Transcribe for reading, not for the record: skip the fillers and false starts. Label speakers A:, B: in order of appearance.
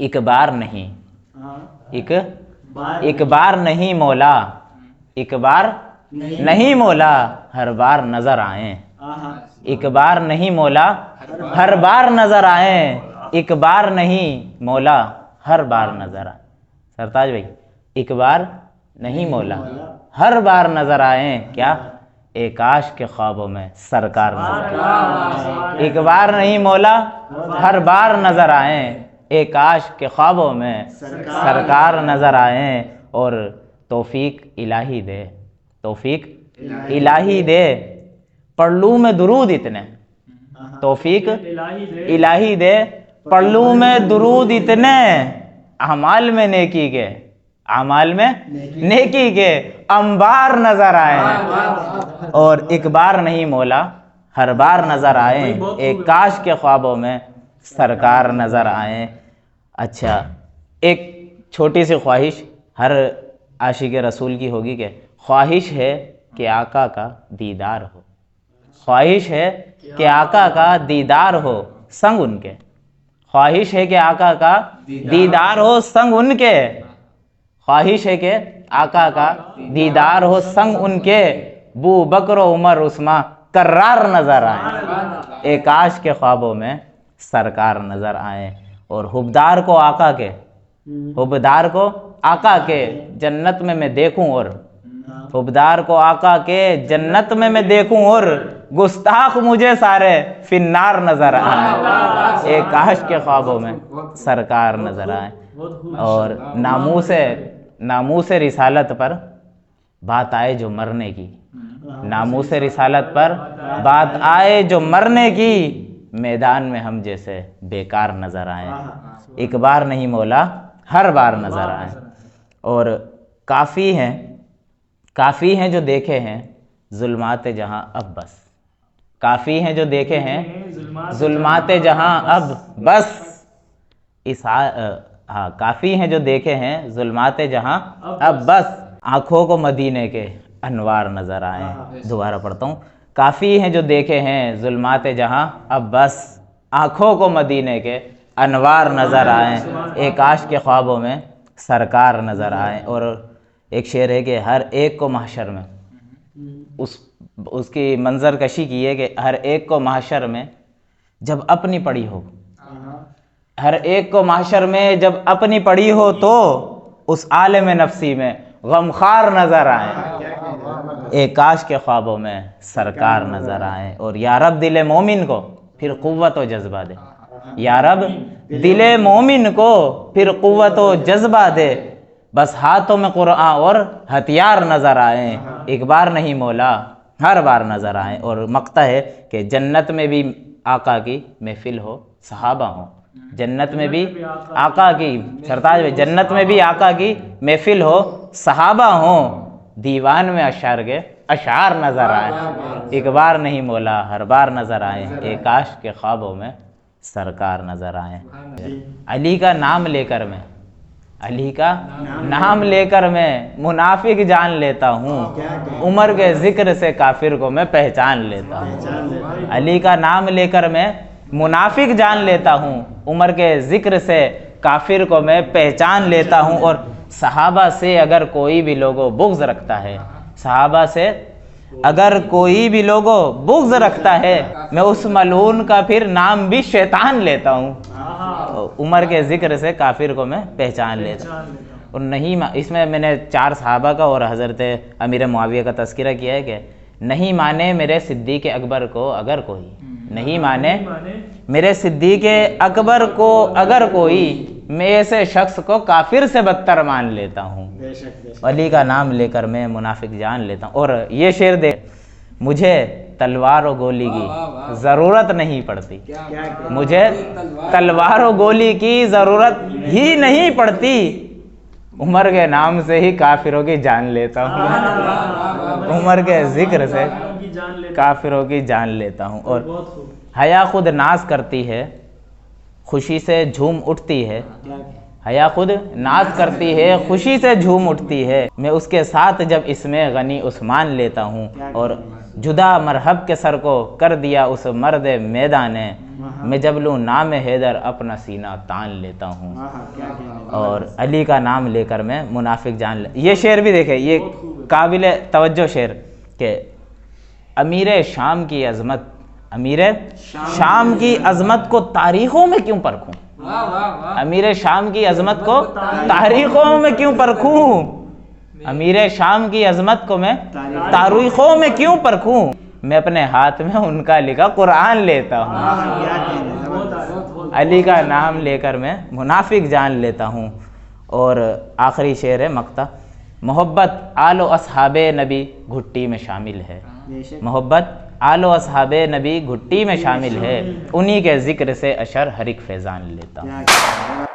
A: ایک بار نہیں، ایک بار نہیں مولا، ایک بار نہیں مولا ہر بار نظر آئیں، ایک بار نہیں مولا ہر بار نظر آئیں، ایک بار نہیں مولا ہر بار نظر آئیں۔ سرتاج بھائی، ایک بار نہیں مولا ہر بار نظر آئیں، کیا؟ ایک کاش کے خوابوں میں سرکار نظر آئیں۔ ایک بار نہیں مولا ہر بار نظر آئیں، ایک کاش کے خوابوں میں سرکار نظر آئیں، اور توفیق الہی دے، توفیق الہی دے، پڑھ لوں میں درود اتنے، توفیق الہی دے، پڑھ لوں میں درود اتنے، اعمال میں نیکی کے، اعمال میں نیکی کے انبار نظر آئیں، اور ایک بار نہیں مولا ہر بار نظر آئیں، ایک کاش کے خوابوں میں سرکار نظر آئیں۔ اچھا، ایک چھوٹی سی خواہش ہر عاشق رسول کی ہوگی کہ خواہش ہے کہ آقا کا دیدار ہو، خواہش ہے کہ آقا کا دیدار ہو سنگ ان کے، خواہش ہے کہ آقا کا دیدار ہو سنگ ان کے، خواہش ہے کہ آقا کا دیدار ہو سنگ ان کے، بو بکر و عمر عثمان کرار نظر آئیں، ایک کاش کے خوابوں میں سرکار نظر آئیں، اور حبدار کو آقا کے، حبدار کو آقا کے جنت میں دیکھوں، اور حبدار کو آقا کے جنت میں دیکھوں، اور گستاخ مجھے سارے فی النار نظر آئیں، ایک کاش کے خوابوں میں سرکار نظر آئیں۔ اور ناموس رسالت پر بات آئے جو مرنے کی، ناموس رسالت پر بات آئے جو مرنے کی، میدان میں ہم جیسے بیکار نظر آئیں، ایک بار نہیں مولا ہر بار نظر آئیں۔ اور کافی ہیں جو دیکھے ہیں ظلمات جہاں اب بس، کافی ہیں جو دیکھے ہیں ظلمات جہاں اب بس، کافی ہیں جو دیکھے ہیں ظلمات جہاں اب بس، آنکھوں کو مدینے کے انوار نظر آئیں۔ دوبارہ پڑھتا ہوں، کافی ہیں جو دیکھے ہیں ظلمات جہاں اب بس، آنکھوں کو مدینے کے انوار نظر آئیں، ایک کاش کے خوابوں میں سرکار نظر آئیں۔ اور ایک شعر ہے کہ ہر ایک کو محشر میں، اس کی منظر کشی کی ہے کہ ہر ایک کو محشر میں جب اپنی پڑی ہو، ہر ایک کو محشر میں جب اپنی پڑی ہو تو اس عالم نفسی میں غمخوار نظر آئیں، ایک کاش کے خوابوں میں سرکار نظر آئیں۔ اور یا رب دل مومن کو پھر قوت و جذبہ دے، یا رب دل مومن کو پھر قوت و جذبہ دے، بس ہاتھوں میں قرآن اور ہتھیار نظر آئیں، ایک بار نہیں مولا ہر بار نظر آئیں۔ اور مقطع ہے کہ جنت میں بھی آقا کی محفل ہو، صحابہ ہوں، جنت میں بھی آقا کی، سرتاج بھائی، جنت میں بھی آقا کی محفل ہو، صحابہ ہوں، دیوان میں اشعار کے اشعار نظر آئیں، ایک بار نہیں مولا ہر بار نظر آئیں، ایک کاش کے خوابوں میں سرکار نظر آئیں۔ علی کا نام لے کر میں، علی کا نام لے کر میں منافق جان لیتا ہوں، عمر کے ذکر سے کافر کو میں پہچان لیتا ہوں، علی کا نام لے کر میں منافق جان لیتا ہوں، عمر کے ذکر سے کافر کو میں پہچان لیتا ہوں۔ اور صحابہ سے اگر کوئی بھی لوگوں بغض رکھتا ہے، صحابہ سے اگر کوئی بھی لوگوں بغض رکھتا ہے، میں اس ملعون کا پھر نام بھی شیطان لیتا ہوں، عمر کے ذکر سے کافر کو میں پہچان لیتا ہوں۔ اور نہیں، اس میں نے 4 صحابہ کا اور حضرت امیر معاویہ کا تذکرہ کیا ہے کہ نہیں مانے میرے صدیق اکبر کو اگر کوئی، نہیں مانے میرے صدیق اکبر کو اگر کوئی، میں ایسے شخص کو کافر سے بدتر مان لیتا ہوں، علی کا نام لے کر میں منافق جان لیتا ہوں۔ اور یہ شعر دے، مجھے تلوار و گولی کی ضرورت نہیں پڑتی، مجھے تلوار و گولی کی ضرورت ہی نہیں پڑتی، عمر کے نام سے ہی کافروں کی جان لیتا ہوں، عمر کے ذکر سے کافروں کی جان لیتا ہوں۔ اور حیا خود ناز کرتی ہے، خوشی سے جھوم اٹھتی ہے، حیا خود ناز کرتی ہے، خوشی سے جھوم اٹھتی ہے، میں اس کے ساتھ جب اس میں غنی عثمان لیتا ہوں، اور جدا مرحب کے سر کو کر دیا اس مرد میدان نے، میں جب لوں نام حیدر اپنا سینہ تان لیتا ہوں، اور علی کا نام لے کر میں منافق جان یہ شعر بھی دیکھیں، یہ قابل توجہ شعر کہ امیر شام کی عظمت، امیر شام کی عظمت کو تاریخوں میں کیوں پرکھوں، امیر شام کی عظمت کو تاریخوں میں کیوں پرکھوں، امیر شام کی عظمت کو میں تاریخوں میں کیوں پرکھوں، میں اپنے ہاتھ میں ان کا لکھا قرآن لیتا ہوں، علی کا نام لے کر میں منافق جان لیتا ہوں۔ اور آخری شعر ہے مقطع، محبت آل و اصحاب نبی گھٹی میں شامل ہے، محبت آل و اصحاب نبی گھٹی میں شامل ہے، انہی کے ذکر سے اشر ہر ایک فیضان لیتا ہوں۔